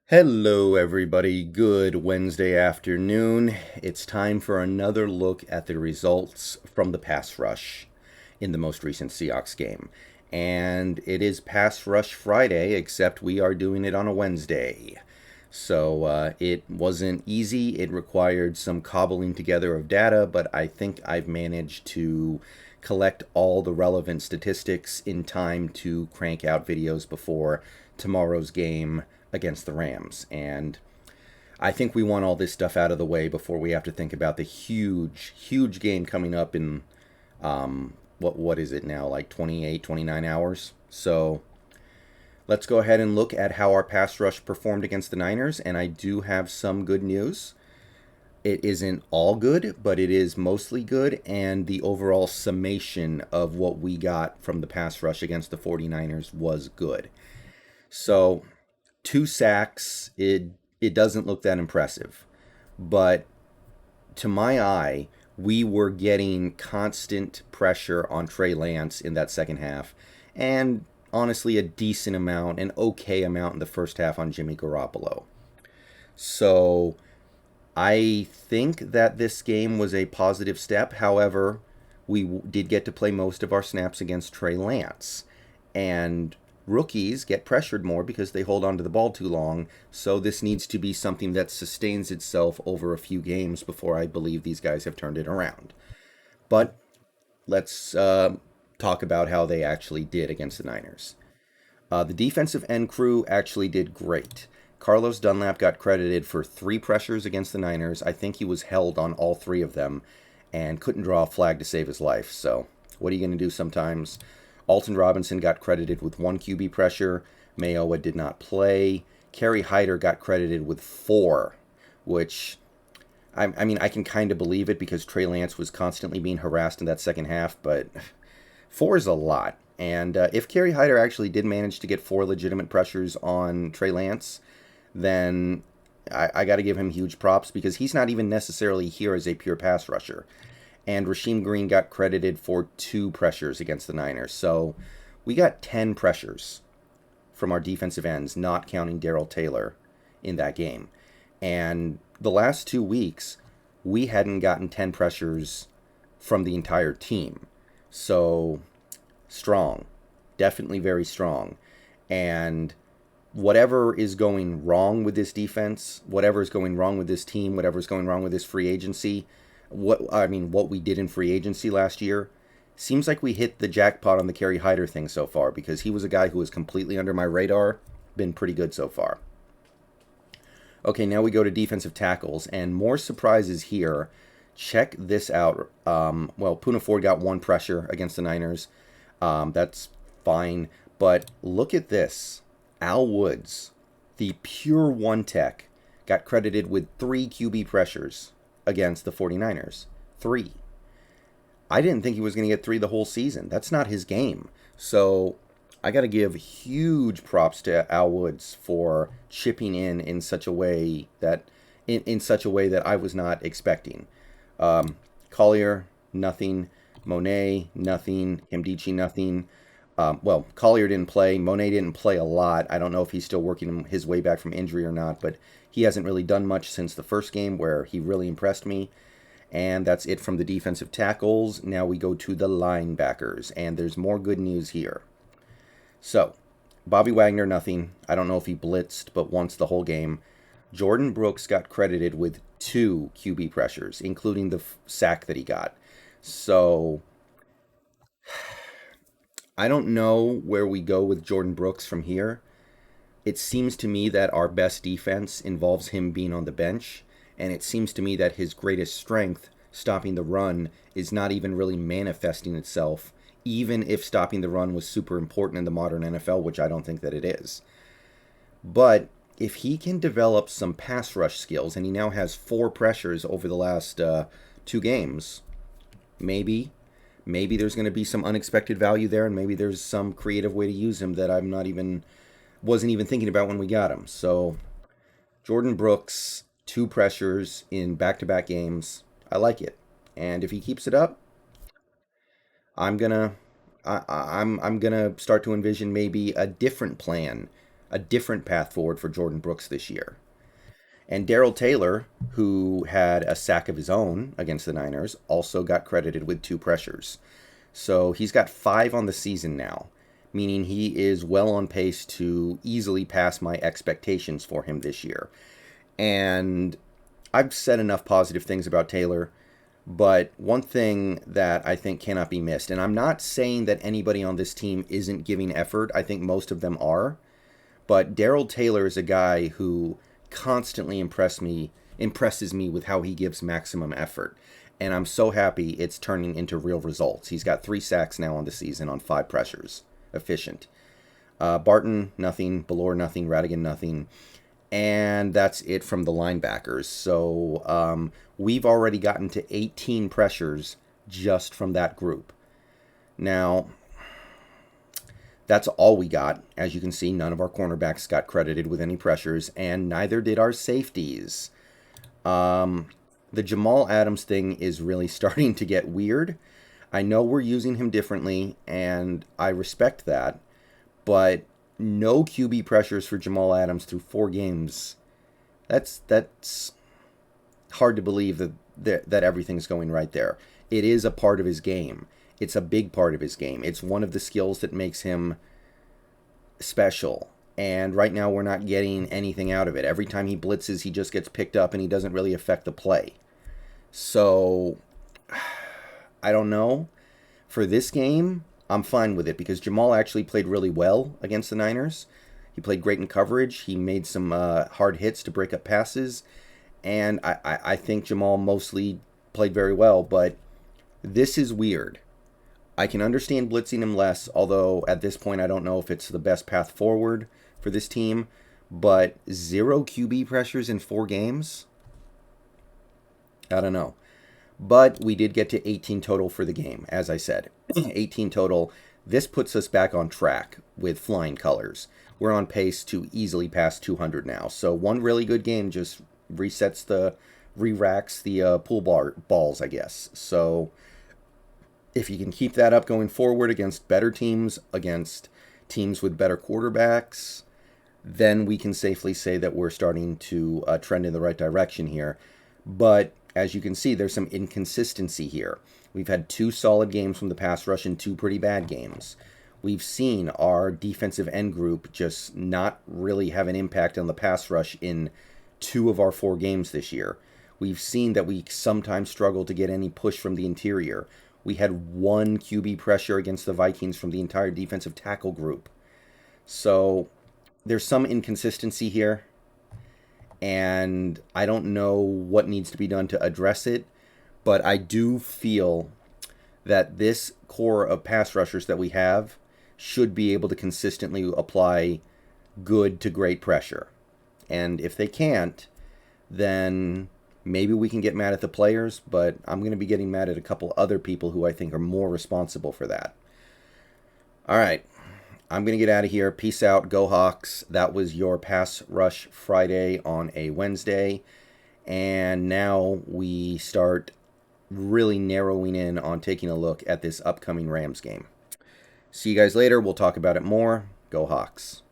Hello, everybody. Good Wednesday afternoon. It's time for another look at the results from the pass rush in the most recent Seahawks game. And it is Pass Rush Friday, except we are doing it on a Wednesday. So it wasn't easy. It required some cobbling together of data, but I think I've managed to collect all the relevant statistics in time to crank out videos before tomorrow's game against the Rams. And I think we want all this stuff out of the way before we have to think about the huge game coming up in what is it now, like 28, 29 hours. So let's go ahead and look at how our pass rush performed against the Niners. And I do have some good news. It isn't all good, but it is mostly good. And the overall summation of what we got from the pass rush against the 49ers was good. So 2 sacks, it doesn't look that impressive. But to my eye, we were getting constant pressure on Trey Lance in that second half, and honestly, a decent amount, an okay amount in the first half on Jimmy Garoppolo. So I think that this game was a positive step. However, we did get to play most of our snaps against Trey Lance. And rookies get pressured more because they hold on to the ball too long. So this needs to be something that sustains itself over a few games before I believe these guys have turned it around. But let's talk about how they actually did against the Niners. The defensive end crew actually did great. Carlos Dunlap got credited for 3 pressures against the Niners. I think he was held on all 3 of them and couldn't draw a flag to save his life. So, what are you going to do sometimes? Alton Robinson got credited with 1 QB pressure. Mayowa did not play. Kerry Hyder got credited with 4, which I mean, I can kind of believe it because Trey Lance was constantly being harassed in that second half, but 4 is a lot. And if Kerry Hyder actually did manage to get 4 legitimate pressures on Trey Lance, then I got to give him huge props because he's not even necessarily here as a pure pass rusher. And Rasheem Green got credited for 2 pressures against the Niners. So we got 10 pressures from our defensive ends, not counting Darrell Taylor in that game. And the last 2 weeks, we hadn't gotten 10 pressures from the entire team. So strong, definitely very strong. And whatever is going wrong with this defense, whatever is going wrong with this team, whatever is going wrong with this free agency, what we did in free agency last year, seems like we hit the jackpot on the Kerry Hyder thing so far because he was a guy who was completely under my radar, been pretty good so far. Okay, now we go to defensive tackles, and more surprises here. Check this out. Poona Ford got 1 pressure against the Niners. That's fine, but look at this. Al Woods, the pure 1 tech, got credited with 3 QB pressures against the 49ers. 3. I didn't think he was going to get 3 the whole season. That's not his game. So I got to give huge props to Al Woods for chipping in such a way that in such a way that I was not expecting. Collier, nothing. Monet, nothing. Himdichi, nothing. Collier didn't play. Monet didn't play a lot. I don't know if he's still working his way back from injury or not, but he hasn't really done much since the first game where he really impressed me. And that's it from the defensive tackles. Now we go to the linebackers, and there's more good news here. So, Bobby Wagner, nothing. I don't know if he blitzed, but once the whole game. Jordan Brooks got credited with 2 QB pressures, including the sack that he got. So, I don't know where we go with Jordan Brooks from here. It seems to me that our best defense involves him being on the bench, and it seems to me that his greatest strength, stopping the run, is not even really manifesting itself, even if stopping the run was super important in the modern NFL, which I don't think that it is. But if he can develop some pass rush skills, and he now has 4 pressures over the last 2 games, maybe there's going to be some unexpected value there, and maybe there's some creative way to use him that wasn't even thinking about when we got him. So Jordan Brooks, 2 pressures in back-to-back games. I like it, and if he keeps it up, I'm gonna I'm gonna start to envision maybe a different plan a different path forward for Jordan Brooks this year. And Darrell Taylor, who had a sack of his own against the Niners, also got credited with 2 pressures. So he's got 5 on the season now, meaning he is well on pace to easily pass my expectations for him this year. And I've said enough positive things about Taylor, but one thing that I think cannot be missed, and I'm not saying that anybody on this team isn't giving effort, I think most of them are, but Darrell Taylor is a guy who constantly impresses me with how he gives maximum effort. And I'm so happy it's turning into real results. He's got 3 sacks now on the season on 5 pressures. Efficient. Barton, nothing. Ballore, nothing. Radigan, nothing. And that's it from the linebackers. So we've already gotten to 18 pressures just from that group. Now, that's all we got. As you can see, none of our cornerbacks got credited with any pressures, and neither did our safeties. The Jamal Adams thing is really starting to get weird. I know we're using him differently, and I respect that, but no QB pressures for Jamal Adams through 4 games. That's hard to believe that everything's going right there. It is a part of his game. It's a big part of his game. It's one of the skills that makes him special. And right now we're not getting anything out of it. Every time he blitzes, he just gets picked up and he doesn't really affect the play. So, I don't know. For this game, I'm fine with it because Jamal actually played really well against the Niners. He played great in coverage. He made some hard hits to break up passes. And I think Jamal mostly played very well, but this is weird. I can understand blitzing him less, although at this point I don't know if it's the best path forward for this team. But 0 QB pressures in 4 games? I don't know. But we did get to 18 total for the game, as I said. 18 total. This puts us back on track with flying colors. We're on pace to easily pass 200 now. So one really good game just re-racks the pool balls, I guess. So if you can keep that up going forward against better teams, against teams with better quarterbacks, then we can safely say that we're starting to trend in the right direction here. But as you can see, there's some inconsistency here. We've had 2 solid games from the pass rush and 2 pretty bad games. We've seen our defensive end group just not really have an impact on the pass rush in 2 of our 4 games this year. We've seen that we sometimes struggle to get any push from the interior. We had 1 QB pressure against the Vikings from the entire defensive tackle group. So there's some inconsistency here, and I don't know what needs to be done to address it, but I do feel that this core of pass rushers that we have should be able to consistently apply good to great pressure. And if they can't, then maybe we can get mad at the players, but I'm going to be getting mad at a couple other people who I think are more responsible for that. All right, I'm going to get out of here. Peace out. Go Hawks. That was your Pass Rush Friday on a Wednesday. And now we start really narrowing in on taking a look at this upcoming Rams game. See you guys later. We'll talk about it more. Go Hawks.